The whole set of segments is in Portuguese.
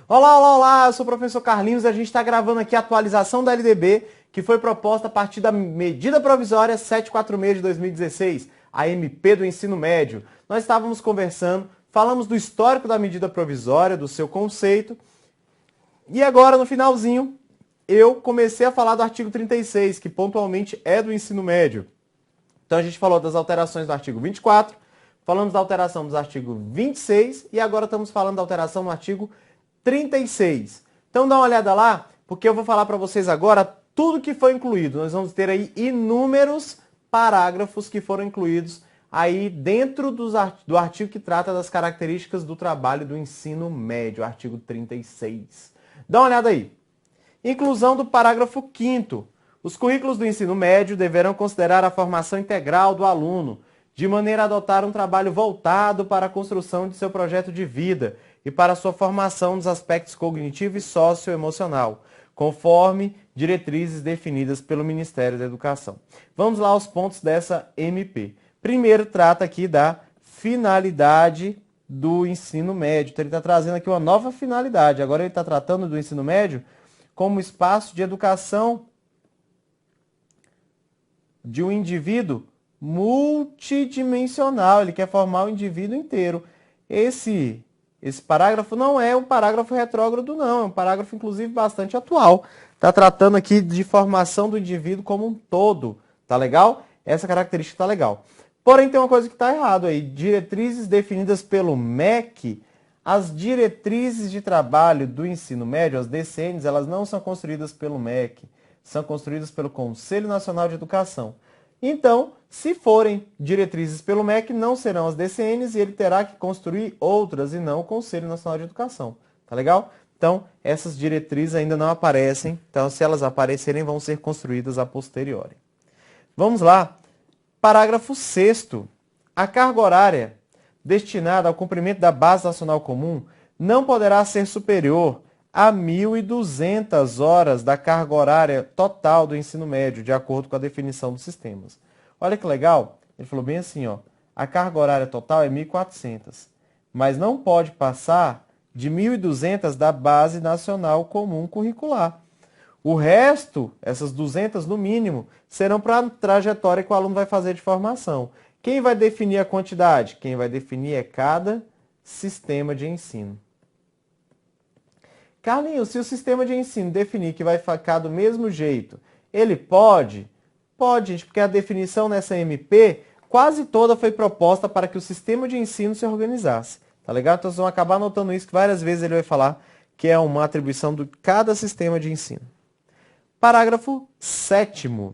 Olá, olá, olá, eu sou o professor Carlinhos e a gente está gravando aqui a atualização da LDB que foi proposta a partir da medida provisória 746 de 2016, a MP do ensino médio. Nós estávamos conversando, falamos do histórico da medida provisória, do seu conceito, e agora no finalzinho eu comecei a falar do artigo 36, que pontualmente é do ensino médio. Então a gente falou das alterações do artigo 24, falamos da alteração dos artigos 26 e agora estamos falando da alteração no artigo 36. Então dá uma olhada lá, porque eu vou falar para vocês agora tudo que foi incluído. Nós vamos ter aí inúmeros parágrafos que foram incluídos aí dentro do artigo que trata das características do trabalho do ensino médio, artigo 36. Dá uma olhada aí. Inclusão do parágrafo 5º. Os currículos do ensino médio deverão considerar a formação integral do aluno, de maneira a adotar um trabalho voltado para a construção de seu projeto de vida e para a sua formação nos aspectos cognitivo e socioemocional, conforme diretrizes definidas pelo Ministério da Educação. Vamos lá aos pontos dessa MP. Primeiro, trata aqui da finalidade do ensino médio. Então, ele está trazendo aqui uma nova finalidade. Agora ele está tratando do ensino médio como espaço de educação de um indivíduo multidimensional. Ele quer formar o indivíduo inteiro. Esse parágrafo não é um parágrafo retrógrado, não. É um parágrafo, inclusive, bastante atual. Está tratando aqui de formação do indivíduo como um todo. Tá legal? Essa característica está legal. Porém, tem uma coisa que está errado aí. Diretrizes definidas pelo MEC. As diretrizes de trabalho do ensino médio, as DCNs, elas não são construídas pelo MEC. São construídas pelo Conselho Nacional de Educação. Então, se forem diretrizes pelo MEC, não serão as DCNs e ele terá que construir outras e não o Conselho Nacional de Educação. Tá legal? Então, essas diretrizes ainda não aparecem. Então, se elas aparecerem, vão ser construídas a posteriori. Vamos lá. Parágrafo 6º. A carga horária destinada ao cumprimento da Base Nacional Comum não poderá ser superior a 1.200 horas da carga horária total do ensino médio, de acordo com a definição dos sistemas. Olha que legal, ele falou bem assim, ó, a carga horária total é 1.400, mas não pode passar de 1.200 da Base Nacional Comum Curricular. O resto, essas 200 no mínimo, serão para a trajetória que o aluno vai fazer de formação. Quem vai definir a quantidade? Quem vai definir é cada sistema de ensino. Carlinhos, se o sistema de ensino definir que vai ficar do mesmo jeito, ele pode? Pode, gente, porque a definição nessa MP quase toda foi proposta para que o sistema de ensino se organizasse. Tá legal? Então vocês vão acabar notando isso, que várias vezes ele vai falar que é uma atribuição de cada sistema de ensino. Parágrafo 7º.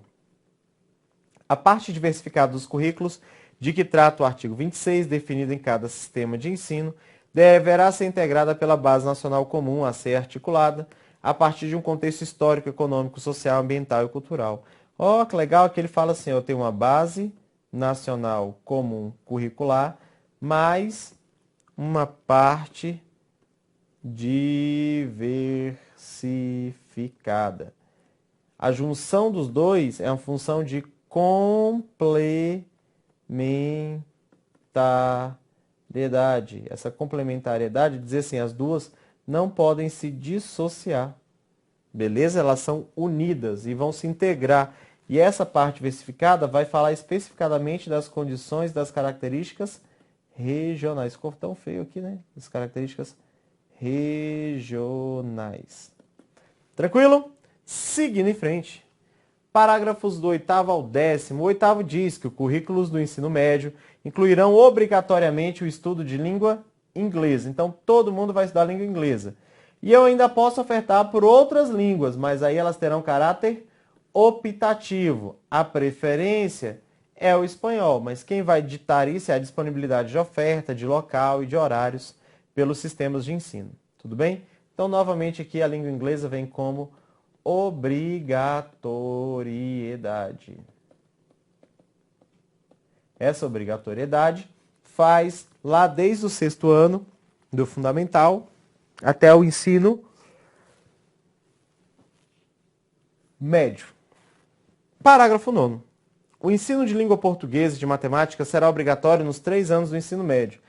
A parte diversificada dos currículos, de que trata o artigo 26, definido em cada sistema de ensino, deverá ser integrada pela Base Nacional Comum a ser articulada a partir de um contexto histórico, econômico, social, ambiental e cultural. Ó, que legal que ele fala assim, eu tenho uma Base Nacional Comum Curricular, mais uma parte diversificada. A junção dos dois é uma função de complementariedade. Essa complementariedade diz assim, as duas não podem se dissociar. Beleza? Elas são unidas e vão se integrar. E essa parte diversificada vai falar especificadamente das condições, das características regionais. Ficou tão feio aqui, né? As características regionais. Tranquilo? Seguindo em frente. Parágrafos do 8º ao 10º. O 8º diz que os currículos do ensino médio incluirão obrigatoriamente o estudo de língua inglesa. Então, todo mundo vai estudar língua inglesa. E eu ainda posso ofertar por outras línguas, mas aí elas terão caráter optativo. A preferência é o espanhol, mas quem vai ditar isso é a disponibilidade de oferta, de local e de horários pelos sistemas de ensino. Tudo bem? Então, novamente, aqui a língua inglesa vem como obrigatoriedade. Essa obrigatoriedade faz lá desde o 6º ano do fundamental até o ensino médio. Parágrafo 9º. O ensino de língua portuguesa e de matemática será obrigatório nos 3 anos do ensino médio.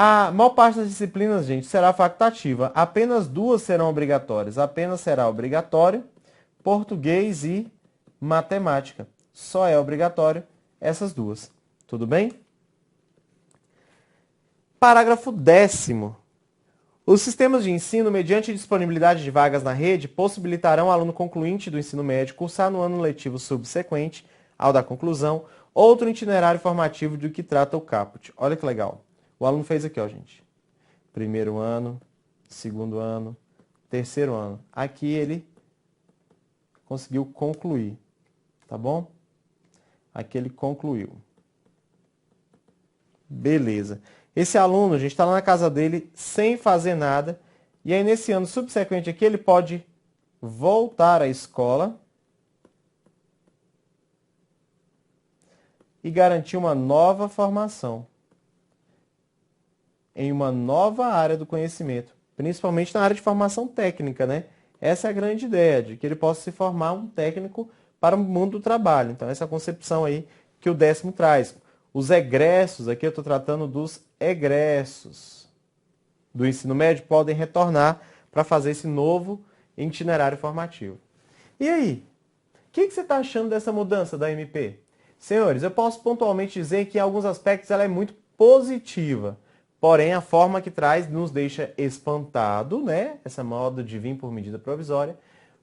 A maior parte das disciplinas, gente, será facultativa. Apenas 2 serão obrigatórias. Apenas será obrigatório português e matemática. Só é obrigatório essas 2. Tudo bem? Parágrafo 10º. Os sistemas de ensino, mediante disponibilidade de vagas na rede, possibilitarão ao aluno concluinte do ensino médio cursar no ano letivo subsequente ao da conclusão outro itinerário formativo do que trata o caput. Olha que legal. O aluno fez aqui, ó, gente. Primeiro ano, segundo ano, terceiro ano. Aqui ele conseguiu concluir, tá bom? Aqui ele concluiu. Beleza. Esse aluno, a gente está lá na casa dele sem fazer nada. E aí, nesse ano subsequente aqui, ele pode voltar à escola e garantir uma nova formação em uma nova área do conhecimento, principalmente na área de formação técnica, né? Essa é a grande ideia, de que ele possa se formar um técnico para o mundo do trabalho. Então, essa é a concepção aí que o 10º traz. Os egressos, aqui eu estou tratando dos egressos do ensino médio, podem retornar para fazer esse novo itinerário formativo. E aí? O que você está achando dessa mudança da MP? Senhores, eu posso pontualmente dizer que em alguns aspectos ela é muito positiva. Porém, a forma que traz nos deixa espantado, né? Essa moda de vir por medida provisória.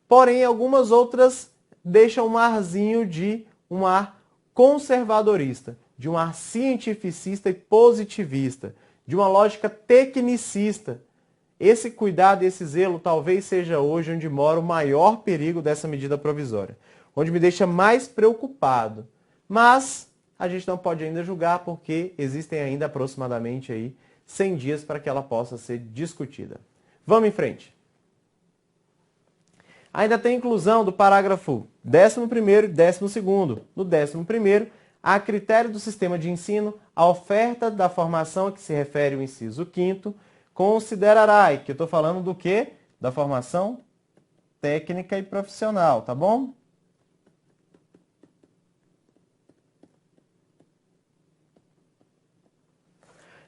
Porém, algumas outras deixam um arzinho de um ar conservadorista, de um ar cientificista e positivista, de uma lógica tecnicista. Esse cuidado e esse zelo talvez seja hoje onde mora o maior perigo dessa medida provisória, onde me deixa mais preocupado. Mas a gente não pode ainda julgar porque existem ainda aproximadamente aí 100 dias para que ela possa ser discutida. Vamos em frente. Ainda tem inclusão do parágrafo 11º e 12º. No 11º, a critério do sistema de ensino, a oferta da formação a que se refere o inciso 5º considerará, e que eu estou falando do quê? Da formação técnica e profissional, tá bom?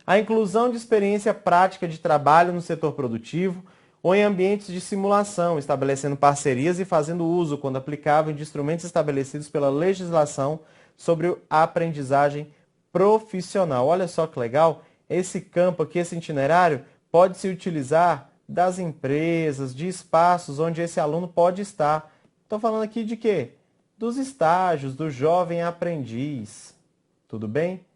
A inclusão de experiência prática de trabalho no setor produtivo ou em ambientes de simulação, estabelecendo parcerias e fazendo uso, quando aplicável, de instrumentos estabelecidos pela legislação sobre a aprendizagem profissional. Olha só que legal, esse campo aqui, esse itinerário, pode se utilizar das empresas, de espaços onde esse aluno pode estar. Estou falando aqui de quê? Dos estágios, do jovem aprendiz. Tudo bem?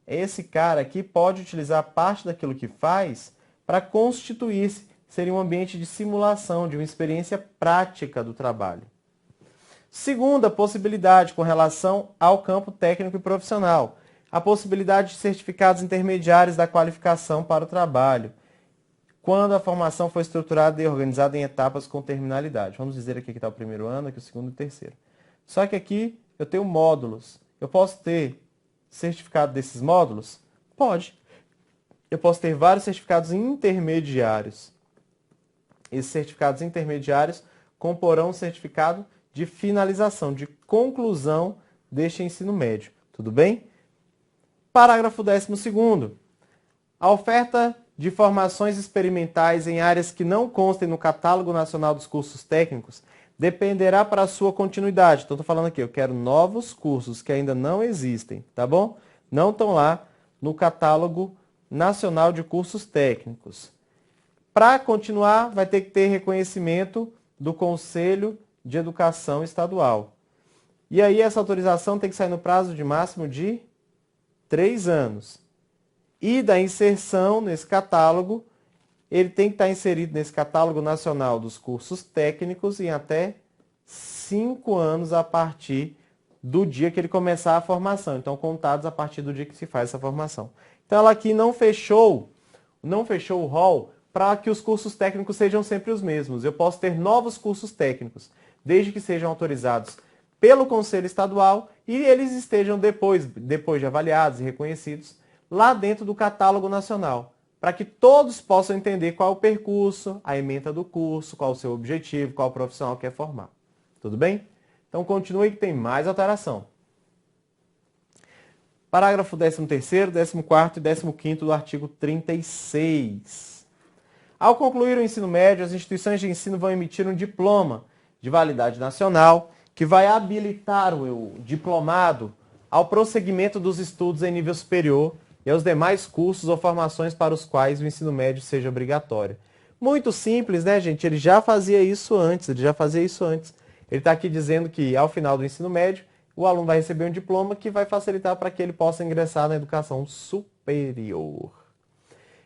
Esse cara aqui pode utilizar parte daquilo que faz para constituir-se, seria um ambiente de simulação, de uma experiência prática do trabalho. Segunda possibilidade com relação ao campo técnico e profissional, a possibilidade de certificados intermediários da qualificação para o trabalho, quando a formação foi estruturada e organizada em etapas com terminalidade. Vamos dizer aqui que está o primeiro ano, aqui o segundo e o terceiro. Só que aqui eu tenho módulos. Eu posso ter certificado desses módulos? Pode. Eu posso ter vários certificados intermediários. Esses certificados intermediários comporão um certificado de finalização, de conclusão deste ensino médio. Tudo bem? Parágrafo 12º. A oferta de formações experimentais em áreas que não constem no Catálogo Nacional dos Cursos Técnicos dependerá para a sua continuidade. Então, estou falando aqui, eu quero novos cursos que ainda não existem, tá bom? Não estão lá no Catálogo Nacional de Cursos Técnicos. Para continuar, vai ter que ter reconhecimento do Conselho de Educação Estadual. E aí, essa autorização tem que sair no prazo de máximo de 3 anos. E da inserção nesse catálogo, ele tem que estar inserido nesse Catálogo Nacional dos Cursos Técnicos em até 5 anos a partir do dia que ele começar a formação. Então, contados a partir do dia que se faz essa formação. Então, ela aqui não fechou o rol para que os cursos técnicos sejam sempre os mesmos. Eu posso ter novos cursos técnicos, desde que sejam autorizados pelo Conselho Estadual e eles estejam depois de avaliados e reconhecidos lá dentro do Catálogo Nacional, para que todos possam entender qual é o percurso, a ementa do curso, qual é o seu objetivo, qual o profissional quer formar. Tudo bem? Então continue que tem mais alteração. Parágrafo 13º, 14º e 15º do artigo 36. Ao concluir o ensino médio, as instituições de ensino vão emitir um diploma de validade nacional que vai habilitar o diplomado ao prosseguimento dos estudos em nível superior e aos demais cursos ou formações para os quais o ensino médio seja obrigatório. Muito simples, né, gente? Ele já fazia isso antes, Ele está aqui dizendo que, ao final do ensino médio, o aluno vai receber um diploma que vai facilitar para que ele possa ingressar na educação superior.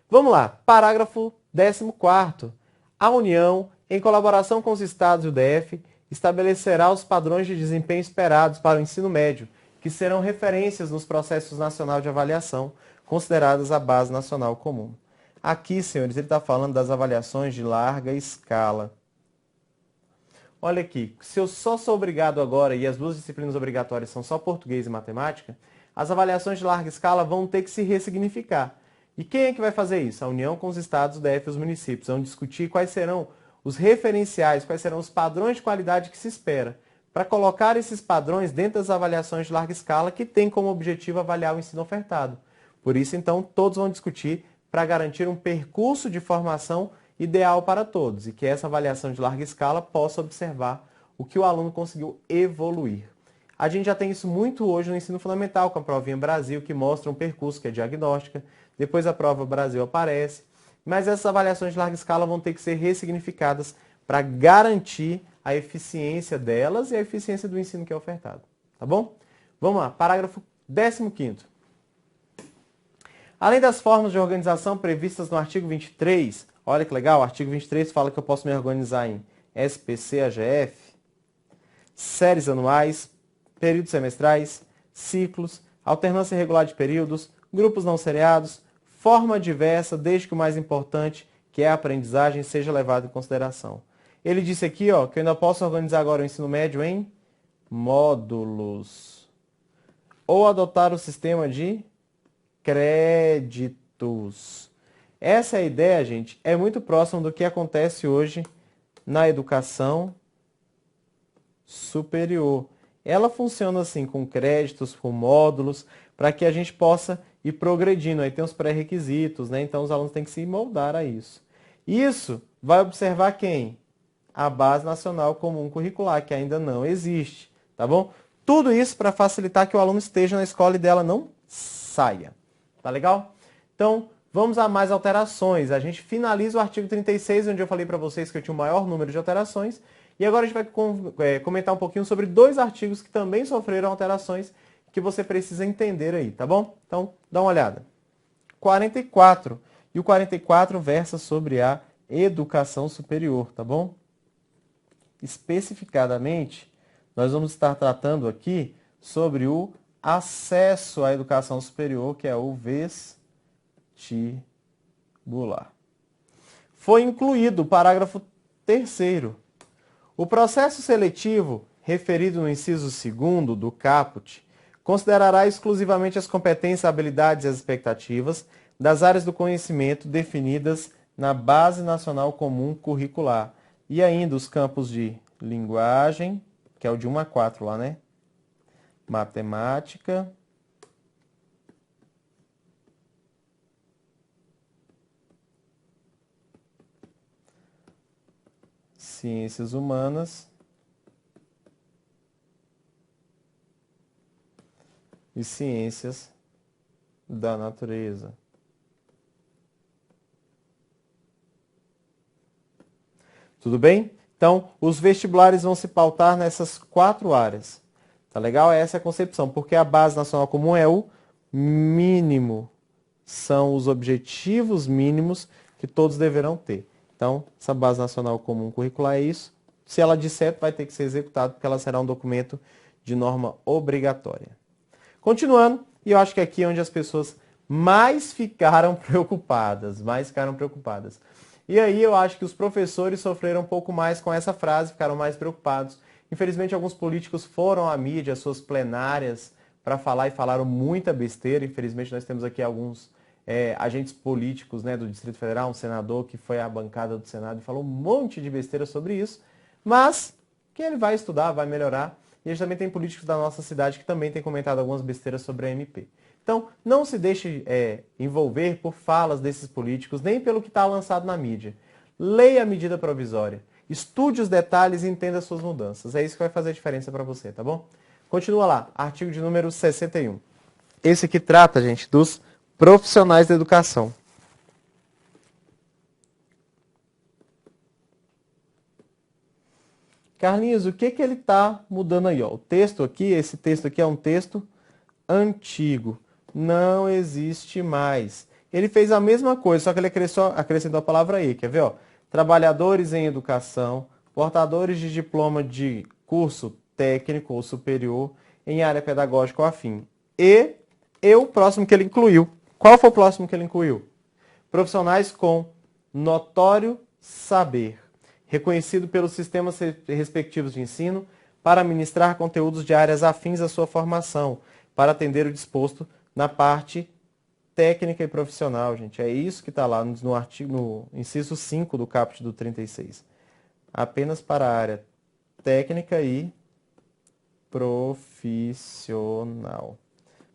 Vamos lá, parágrafo 14º. A União, em colaboração com os Estados e o DF, estabelecerá os padrões de desempenho esperados para o ensino médio, que serão referências nos processos nacionais de avaliação, consideradas a base nacional comum. Aqui, senhores, ele está falando das avaliações de larga escala. Olha aqui, se eu só sou obrigado agora, e as duas disciplinas obrigatórias são só português e matemática, as avaliações de larga escala vão ter que se ressignificar. E quem é que vai fazer isso? A União com os estados, o DF e os municípios. Vão discutir quais serão os referenciais, quais serão os padrões de qualidade que se espera, para colocar esses padrões dentro das avaliações de larga escala que tem como objetivo avaliar o ensino ofertado. Por isso, então, todos vão discutir para garantir um percurso de formação ideal para todos e que essa avaliação de larga escala possa observar o que o aluno conseguiu evoluir. A gente já tem isso muito hoje no ensino fundamental, com a provinha Brasil, que mostra um percurso que é diagnóstica, depois a prova Brasil aparece, mas essas avaliações de larga escala vão ter que ser ressignificadas para garantir a eficiência delas e a eficiência do ensino que é ofertado. Tá bom? Vamos lá, parágrafo 15º. Além das formas de organização previstas no artigo 23, olha que legal, o artigo 23 fala que eu posso me organizar em SPC, AGF, séries anuais, períodos semestrais, ciclos, alternância irregular de períodos, grupos não seriados, forma diversa, desde que o mais importante, que é a aprendizagem, seja levado em consideração. Ele disse aqui, ó, que eu ainda posso organizar agora o ensino médio em módulos. Ou adotar o sistema de créditos. Essa é a ideia, gente, é muito próxima do que acontece hoje na educação superior. Ela funciona assim, com créditos, com módulos, para que a gente possa ir progredindo. Aí tem os pré-requisitos, né? Então os alunos têm que se moldar a isso. Isso vai observar quem? A Base Nacional Comum Curricular, que ainda não existe, tá bom? Tudo isso para facilitar que o aluno esteja na escola e dela não saia. Tá legal? Então, vamos a mais alterações. A gente finaliza o artigo 36, onde eu falei para vocês que eu tinha o maior número de alterações. E agora a gente vai comentar um pouquinho sobre dois artigos que também sofreram alterações que você precisa entender aí, tá bom? Então, dá uma olhada. 44. E o 44 versa sobre a educação superior, tá bom? Especificadamente, nós vamos estar tratando aqui sobre o acesso à educação superior, que é o vestibular. Foi incluído o parágrafo 3º. O processo seletivo, referido no inciso 2º do caput, considerará exclusivamente as competências, habilidades e as expectativas das áreas do conhecimento definidas na Base Nacional Comum Curricular e ainda os campos de linguagem, que é o de 1 a 4 lá, né? Matemática, ciências humanas e ciências da natureza. Tudo bem? Então, os vestibulares vão se pautar nessas 4 áreas. Tá legal? Essa é a concepção, porque a Base Nacional Comum é o mínimo. São os objetivos mínimos que todos deverão ter. Então, essa Base Nacional Comum Curricular é isso. Se ela disser, vai ter que ser executado, porque ela será um documento de norma obrigatória. Continuando, e eu acho que aqui é onde as pessoas mais ficaram preocupadas. E aí eu acho que os professores sofreram um pouco mais com essa frase, ficaram mais preocupados. Infelizmente, alguns políticos foram à mídia, às suas plenárias, para falar e falaram muita besteira. Infelizmente, nós temos aqui alguns agentes políticos, né, do Distrito Federal, um senador que foi à bancada do Senado e falou um monte de besteira sobre isso. Mas que ele vai estudar, vai melhorar. E a gente também tem políticos da nossa cidade que também têm comentado algumas besteiras sobre a MP. Então, não se deixe envolver por falas desses políticos, nem pelo que está lançado na mídia. Leia a medida provisória, estude os detalhes e entenda suas mudanças. É isso que vai fazer a diferença para você, tá bom? Continua lá, artigo de número 61. Esse aqui trata, gente, dos profissionais da educação. Carlinhos, o que ele está mudando aí? Ó? O texto aqui, esse texto aqui é um texto antigo. Não existe mais. Ele fez a mesma coisa, só que ele acrescentou a palavra aí. Quer ver? Ó? Trabalhadores em educação, portadores de diploma de curso técnico ou superior em área pedagógica ou afim. E o próximo que ele incluiu. Qual foi o próximo que ele incluiu? Profissionais com notório saber, reconhecido pelos sistemas respectivos de ensino, para ministrar conteúdos de áreas afins à sua formação, para atender o disposto na parte técnica e profissional, gente. É isso que está lá no artigo, no inciso 5 do caput do 36. Apenas para a área técnica e profissional.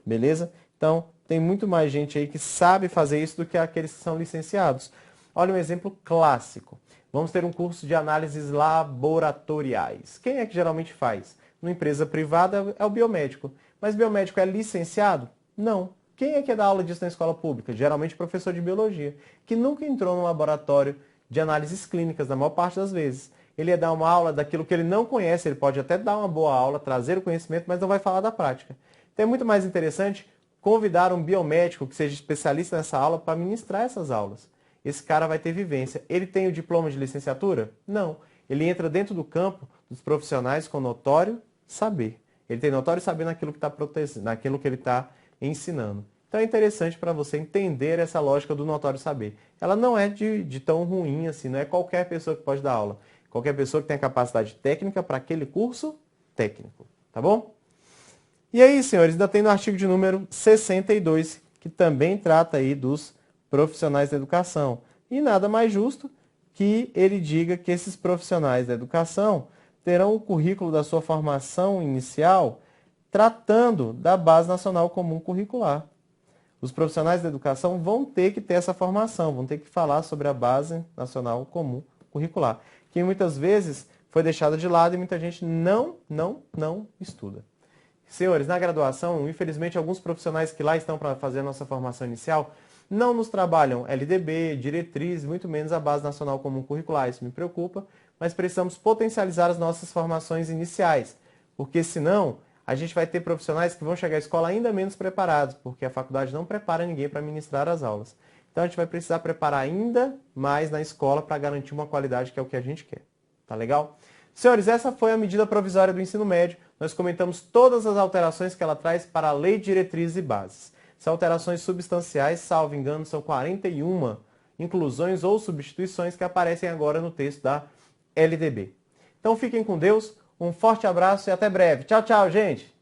Beleza? Então, tem muito mais gente aí que sabe fazer isso do que aqueles que são licenciados. Olha um exemplo clássico. Vamos ter um curso de análises laboratoriais. Quem é que geralmente faz? Numa empresa privada é o biomédico. Mas biomédico é licenciado? Não. Quem é que dá aula disso na escola pública? Geralmente professor de biologia, que nunca entrou no laboratório de análises clínicas, na maior parte das vezes. Ele ia dar uma aula daquilo que ele não conhece, ele pode até dar uma boa aula, trazer o conhecimento, mas não vai falar da prática. Então é muito mais interessante convidar um biomédico que seja especialista nessa aula para ministrar essas aulas. Esse cara vai ter vivência. Ele tem o diploma de licenciatura? Não. Ele entra dentro do campo dos profissionais com notório saber. Ele tem notório saber naquilo que está protegendo, naquilo que ele está ensinando. Então é interessante para você entender essa lógica do notório saber. Ela não é de tão ruim assim, não é qualquer pessoa que pode dar aula. Qualquer pessoa que tenha capacidade técnica para aquele curso técnico. Tá bom? E aí, senhores, ainda tem no artigo de número 62, que também trata aí dos profissionais da educação. E nada mais justo que ele diga que esses profissionais da educação terão o currículo da sua formação inicial tratando da Base Nacional Comum Curricular. Os profissionais da educação vão ter que ter essa formação, vão ter que falar sobre a Base Nacional Comum Curricular, que muitas vezes foi deixada de lado e muita gente não estuda. Senhores, na graduação, infelizmente, alguns profissionais que lá estão para fazer a nossa formação inicial não nos trabalham LDB, diretriz, muito menos a Base Nacional Comum Curricular. Isso me preocupa, mas precisamos potencializar as nossas formações iniciais, porque senão a gente vai ter profissionais que vão chegar à escola ainda menos preparados, porque a faculdade não prepara ninguém para ministrar as aulas. Então a gente vai precisar preparar ainda mais na escola para garantir uma qualidade que é o que a gente quer. Tá legal? Senhores, essa foi a medida provisória do ensino médio. Nós comentamos todas as alterações que ela traz para a Lei de Diretrizes e Bases. São alterações substanciais, salvo engano, são 41 inclusões ou substituições que aparecem agora no texto da LDB. Então fiquem com Deus, um forte abraço e até breve. Tchau, tchau, gente!